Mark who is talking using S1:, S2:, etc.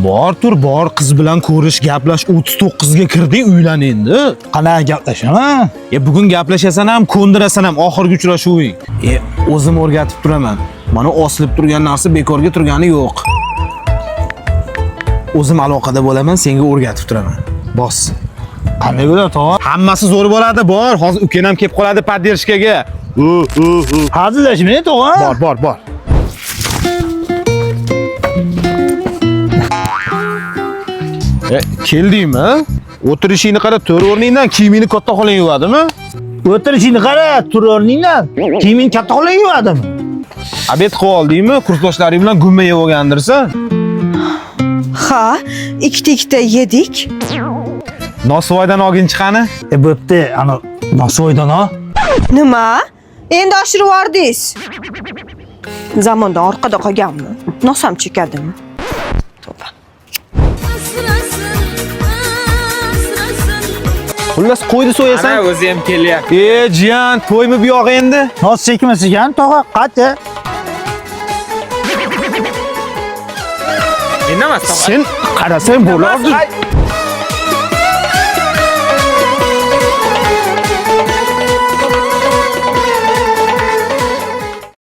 S1: Bor, qiz bilan ko'rish, gaplash, 39 ga kirding, uylan endi.
S2: Qanaqa gaplashaman?
S1: Bugun gaplashasan ham, ko'ndirasan ham oxirgi uchrashuving. O'zim o'rgatib turaman. Mana osilib turgan narsa bekorga turgani yo'q. O'zim aloqada bo'laman, senga o'rgatib turaman. Bos.
S2: Qanday bo'ladi, tog'a?
S1: Hammasi zo'r bo'ladi, bor. Hozir ukam ham kelib qoladi poddershkaga.
S2: Hazillashmang, tog'a.
S1: Bor. Keldingmi? O'tirishingni qara, to'r o'rningdan kiyimingni katta xolang yuvadimi?
S2: O'tirishingni qara, tur o'rningdan. Kiyiming katta xolang yuvadimi?
S1: Obed qilib oldingmi? Kursdoshlaring bilan gumma yeb olgandirsan.
S3: Ha, ikkita yedik.
S1: Nosvoydan olginchi qani?
S2: Bo'pti, ana Nosvoydan o.
S3: Nima? Endi oshirib yubordingiz. Zamonda orqada qolganmi? Nosam chekadimi?
S1: Xullas qo'ydi so'yasan.
S4: Ana o'zi ham kelyapti.
S1: Jiyan, to'ymi bu yoq endi?
S2: Nos chekmasigan, tog'a, qati.
S4: Endi emas,
S1: Sen qarasang bo'lardi.